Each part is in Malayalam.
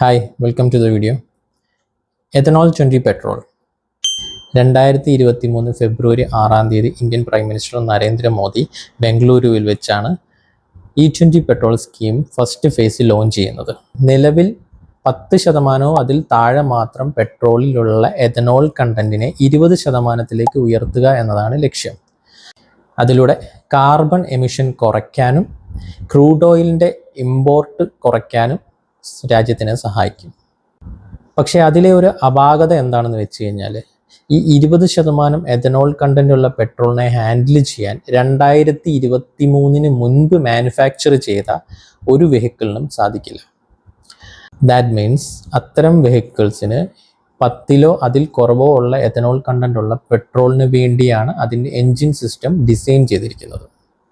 Hi, welcome to the video. Ethanol 20 petrol. 2023 ഫെബ്രുവരി 6 തീയതി Indian prime minister Narendra Modi ബംഗളൂരുവിൽ വെച്ചാണ് E20 petrol scheme first phase launch ചെയ്യുന്നത്. നിലവിൽ 10% അതിൽ താഴെ മാത്രം പെട്രോളിലുള്ള എഥനോൾ കണ്ടന്റിനെ 20% ഉയർത്തുക എന്നതാണ് ലക്ഷ്യം. അതിലൂടെ കാർബൺ എമിഷൻ കുറയ്ക്കാനും ക്രൂഡ് ഓയിലിൻ്റെ ഇമ്പോർട്ട് കുറയ്ക്കാനും രാജ്യത്തിനെ സഹായിക്കും. പക്ഷേ അതിലെ ഒരു അപാകത എന്താണെന്ന് വെച്ച് കഴിഞ്ഞാൽ ഈ 20% എഥനോൾ കണ്ടന്റുള്ള പെട്രോളിനെ ഹാൻഡിൽ ചെയ്യാൻ 2023 മുൻപ് മാനുഫാക്ചർ ചെയ്ത ഒരു വെഹിക്കിളിനും സാധിക്കില്ല. ദാറ്റ് മീൻസ് അത്തരം വെഹിക്കിൾസിന് 10 അതിൽ കുറവോ ഉള്ള എഥനോൾ കണ്ടന്റ് ഉള്ള പെട്രോളിന് വേണ്ടിയാണ് അതിൻ്റെ എൻജിൻ സിസ്റ്റം ഡിസൈൻ ചെയ്തിരിക്കുന്നത്.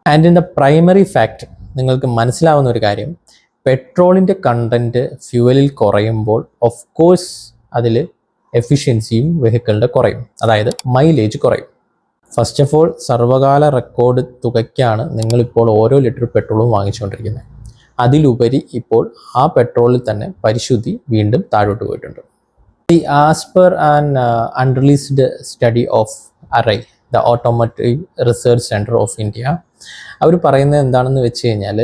And in the primary fact നിങ്ങൾക്ക് മനസ്സിലാവുന്ന ഒരു കാര്യം, പെട്രോളിൻ്റെ കണ്ടൻറ്റ് ഫ്യൂവലിൽ കുറയുമ്പോൾ ഓഫ് കോഴ്സ് അതിൽ എഫിഷ്യൻസിയും വെഹിക്കിളിൻ്റെ കുറയും, അതായത് മൈലേജ് കുറയും. ഫസ്റ്റ് ഓഫ് ഓൾ സർവകാല റെക്കോർഡ് തുകയ്ക്കാണ് നിങ്ങളിപ്പോൾ ഓരോ ലിറ്റർ പെട്രോളും വാങ്ങിച്ചുകൊണ്ടിരിക്കുന്നത്. അതിലുപരി ഇപ്പോൾ ആ പെട്രോളിൽ തന്നെ പരിശുദ്ധി വീണ്ടും താഴോട്ട് പോയിട്ടുണ്ട്. As per an unreleased study of ARAI, the automotive research centre of India, അവർ പറയുന്നത് എന്താണെന്ന് വെച്ച് കഴിഞ്ഞാൽ,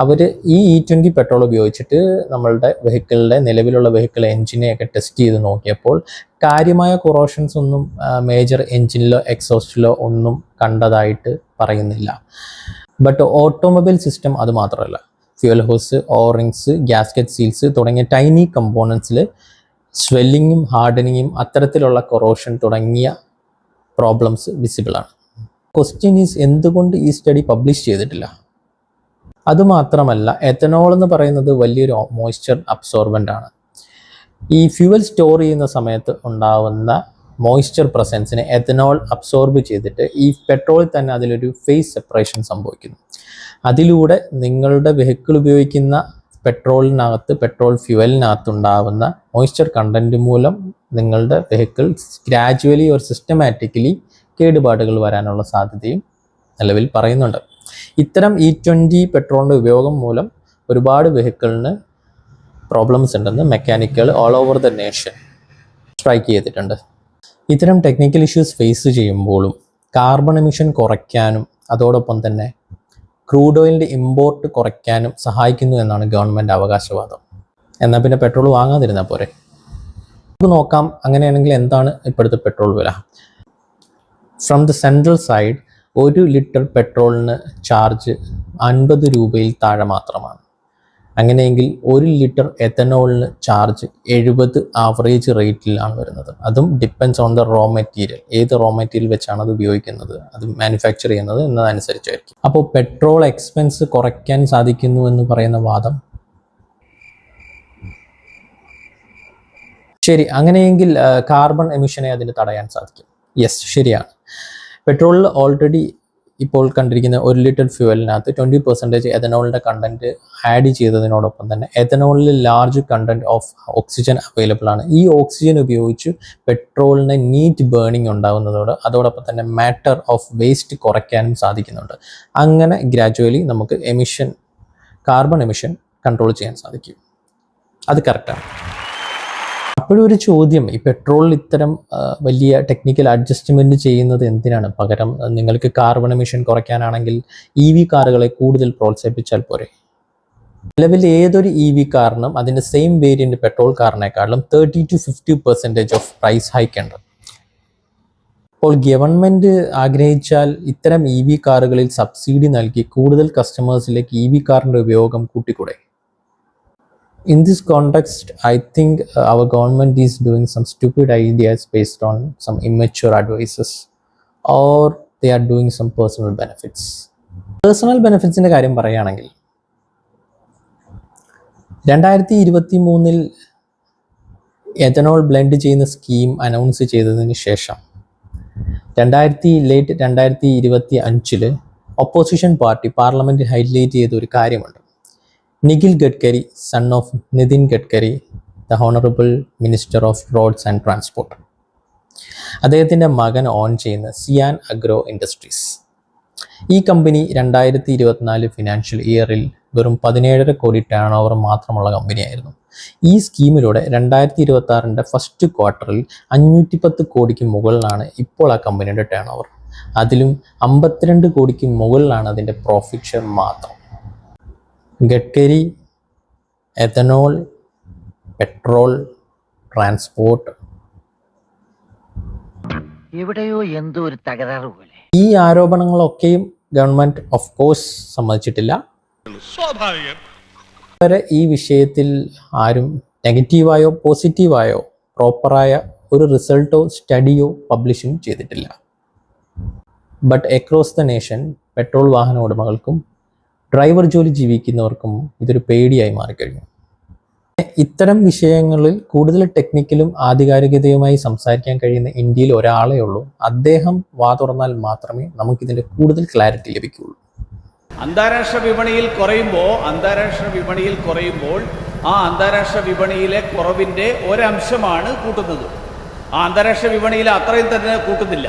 അവർ ഈ E20 പെട്രോൾ ഉപയോഗിച്ചിട്ട് നമ്മളുടെ വെഹിക്കിളിൻ്റെ നിലവിലുള്ള വെഹിക്കിൾ എൻജിനെയൊക്കെ ടെസ്റ്റ് ചെയ്ത് നോക്കിയപ്പോൾ കാര്യമായ കൊറോഷൻസ് ഒന്നും മേജർ എൻജിനിലോ എക്സോസ്റ്റിലോ ഒന്നും കണ്ടതായിട്ട് പറയുന്നില്ല. ബട്ട് ഓട്ടോമൊബൈൽ സിസ്റ്റം അത് മാത്രമല്ല, ഫ്യൂവൽ ഹോസ്, ഓറിങ്സ്, ഗ്യാസ്കറ്റ് സീൽസ് തുടങ്ങിയ ടൈനി കമ്പോണൻസിൽ സ്വെല്ലിങ്ങും ഹാർഡനിങ്ങും അത്തരത്തിലുള്ള കൊറോഷൻ തുടങ്ങിയ പ്രോബ്ലംസ് വിസിബിളാണ്. ക്വസ്റ്റ്യൻ ഈസ്, എന്തുകൊണ്ട് ഈ സ്റ്റഡി പബ്ലിഷ് ചെയ്തിട്ടില്ല? അതുമാത്രമല്ല, എഥനോൾ എന്ന് പറയുന്നത് വലിയൊരു മോയ്സ്ചർ അബ്സോർബൻ്റ് ആണ്. ഈ ഫ്യൂവൽ സ്റ്റോർ ചെയ്യുന്ന സമയത്ത് ഉണ്ടാവുന്ന മോയ്സ്ചർ പ്രസൻസിനെ എഥനോൾ അബ്സോർബ് ചെയ്തിട്ട് ഈ പെട്രോളിൽ തന്നെ അതിലൊരു ഫേസ് സെപ്പറേഷൻ സംഭവിക്കുന്നു. അതിലൂടെ നിങ്ങളുടെ വെഹിക്കിൾ ഉപയോഗിക്കുന്ന പെട്രോളിനകത്ത്, പെട്രോൾ ഫ്യൂവലിനകത്തുണ്ടാവുന്ന മോയ്സ്ചർ കണ്ടൻറ്റ് മൂലം നിങ്ങളുടെ വെഹിക്കിൾ ഗ്രാജുവലി ഒരു സിസ്റ്റമാറ്റിക്കലി കേടുപാടുകൾ വരാനുള്ള സാധ്യതയും നിലവിൽ പറയുന്നുണ്ട്. ഇത്തരം E20 പെട്രോളിൻ്റെ ഉപയോഗം മൂലം ഒരുപാട് വെഹിക്കിളിന് പ്രോബ്ലംസ് ഉണ്ടെന്ന് മെക്കാനിക്കുകൾ all over the nation strike ചെയ്തിട്ടുണ്ട്. ഇത്തരം ടെക്നിക്കൽ ഇഷ്യൂസ് ഫേസ് ചെയ്യുമ്പോഴും കാർബൺ എമിഷൻ കുറയ്ക്കാനും അതോടൊപ്പം തന്നെ ക്രൂഡ് ഓയിലിൻ്റെ ഇമ്പോർട്ട് കുറയ്ക്കാനും സഹായിക്കുന്നു എന്നാണ് ഗവൺമെൻറ് അവകാശവാദം. എന്നാൽ പിന്നെ പെട്രോൾ വാങ്ങാതിരുന്നാൽ പോരെ? നമുക്ക് നോക്കാം, അങ്ങനെയാണെങ്കിൽ എന്താണ് ഇപ്പോഴത്തെ പെട്രോൾ വില? From the central side 1 litre പെട്രോളിന് ചാർജ് 50 രൂപയിൽ താഴെ മാത്രമാണ്. അങ്ങനെയെങ്കിൽ 1 ലിറ്റർ എഥനോളിന് ചാർജ് 70 ആവറേജ് റേറ്റിലാണ് വരുന്നത്. അതും depends on the raw material, ഏത് റോ മെറ്റീരിയൽ വെച്ചാണ് അത് ഉപയോഗിക്കുന്നത്, അത് മാനുഫാക്ചർ ചെയ്യുന്നത് എന്നതനുസരിച്ചായിരിക്കും. അപ്പോൾ പെട്രോൾ എക്സ്പെൻസ് കുറയ്ക്കാൻ സാധിക്കുന്നു എന്ന് പറയുന്ന വാദം ശരി. അങ്ങനെയെങ്കിൽ കാർബൺ എമിഷനെ അതിന് തടയാൻ സാധിക്കും. യെസ്, ശരിയാണ്. പെട്രോളിൽ ഓൾറെഡി ഇപ്പോൾ കണ്ടിരിക്കുന്ന 1 ലിറ്റർ ഫ്യൂവലിനകത്ത് 20% എഥനോളിൻ്റെ കണ്ടൻറ്റ് ആഡ് ചെയ്തതിനോടൊപ്പം തന്നെ എഥനോളിൽ large content of oxygen available ആണ്. ഈ ഓക്സിജൻ ഉപയോഗിച്ച് പെട്രോളിന് നീറ്റ് ബേണിംഗ് ഉണ്ടാകുന്നതോടെ അതോടൊപ്പം തന്നെ മാറ്റർ ഓഫ് വേസ്റ്റ് കുറയ്ക്കാനും സാധിക്കുന്നുണ്ട്. അങ്ങനെ ഗ്രാജുവലി നമുക്ക് കാർബൺ എമിഷൻ കൺട്രോൾ ചെയ്യാൻ സാധിക്കും. അത് കറക്റ്റാണ്. അപ്പോഴും ഒരു ചോദ്യം, ഈ പെട്രോളിൽ ഇത്തരം വലിയ ടെക്നിക്കൽ അഡ്ജസ്റ്റ്മെൻറ്റ് ചെയ്യുന്നത് എന്തിനാണ്? പകരം നിങ്ങൾക്ക് കാർബൺ എമിഷൻ കുറയ്ക്കാനാണെങ്കിൽ EV കാറുകളെ കൂടുതൽ പ്രോത്സാഹിപ്പിച്ചാൽ പോരെ? നിലവിൽ ഏതൊരു EV കാറിനും അതിൻ്റെ സെയിം വേരിയൻറ്റ് പെട്രോൾ കാറിനേക്കാളും 30 to 50% ഓഫ് പ്രൈസ് ഹൈക്ക് ഉണ്ട്. അപ്പോൾ ഗവൺമെൻറ് ആഗ്രഹിച്ചാൽ ഇത്തരം EV കാറുകളിൽ സബ്സിഡി നൽകി കൂടുതൽ കസ്റ്റമേഴ്സിലേക്ക് EV കാറിൻ്റെ ഉപയോഗം കൂട്ടിക്കൂടെ? In this context, I think our government is doing some stupid ideas based on some immature advices, or they are doing some personal benefits. Personal benefits-ന്റെ കാര്യം പറയുകയാണെങ്കിൽ 2023 എഥനോൾ ബ്ലെൻഡ് ചെയ്യുന്ന സ്കീം അനൗൺസ് ചെയ്തതിന് ശേഷം ലേറ്റ് 2025 ഒപ്പോസിഷൻ പാർട്ടി പാർലമെൻറ്റിൽ ഹൈലൈറ്റ് ചെയ്ത ഒരു കാര്യമുണ്ട്. Nikhil Gadkari, son of Nitin Gadkari, the honourable minister of roads and transport, അദ്ദേഹത്തിൻ്റെ മകൻ ഓൺ ചെയ്യുന്ന സിയാൻ അഗ്രോ ഇൻഡസ്ട്രീസ്. ഈ കമ്പനി 2024 ഫിനാൻഷ്യൽ ഇയറിൽ വെറും 17.5 കോടി ടേൺ ഓവർ മാത്രമുള്ള കമ്പനിയായിരുന്നു. ഈ സ്കീമിലൂടെ 2026 ഫസ്റ്റ് ക്വാർട്ടറിൽ 510 കോടിക്ക് മുകളിലാണ് ഇപ്പോൾ ആ കമ്പനിയുടെ ടേൺ ഓവർ. അതിലും 52 കോടിക്ക് മുകളിലാണ് അതിൻ്റെ പ്രോഫിറ്റ് ഷെയർ മാത്രം. ഗഡ്കരി, എഥനോൾ, പെട്രോൾ, ട്രാൻസ്പോർട്ട്, എവിടെയോ എന്തോ ഒരു തകരാറ് പോലെ. ഈ ആരോപണങ്ങളൊക്കെയും ഗവൺമെന്റ് ഓഫ് കോഴ്സ് സമ്മതിച്ചിട്ടില്ല. വരെ ഈ വിഷയത്തിൽ ആരും നെഗറ്റീവായോ പോസിറ്റീവായോ പ്രോപ്പറായ ഒരു റിസൾട്ടോ സ്റ്റഡിയോ പബ്ലിഷും ചെയ്തിട്ടില്ല. But across the nation petrol വാഹന ഉടമകൾക്കും ഡ്രൈവർ ജോലി ജീവിക്കുന്നവർക്കും ഇതൊരു പേടിയായി മാറിക്കഴിഞ്ഞു. ഇത്തരം വിഷയങ്ങളിൽ കൂടുതൽ ടെക്നിക്കലും ആധികാരികതയുമായി സംസാരിക്കാൻ കഴിയുന്ന ഇന്ത്യയിൽ ഒരാളേ ഉള്ളൂ. അദ്ദേഹം വാ തുറന്നാൽ മാത്രമേ നമുക്കിതിൻ്റെ കൂടുതൽ ക്ലാരിറ്റി ലഭിക്കുകയുള്ളൂ. അന്താരാഷ്ട്ര വിപണിയിൽ കുറയുമ്പോൾ ആ അന്താരാഷ്ട്ര വിപണിയിലെ കുറവിൻ്റെ ഒരംശമാണ് കൂട്ടുന്നത്. ആ അന്താരാഷ്ട്ര വിപണിയിൽ അത്രയും തന്നെ കൂട്ടുന്നില്ല.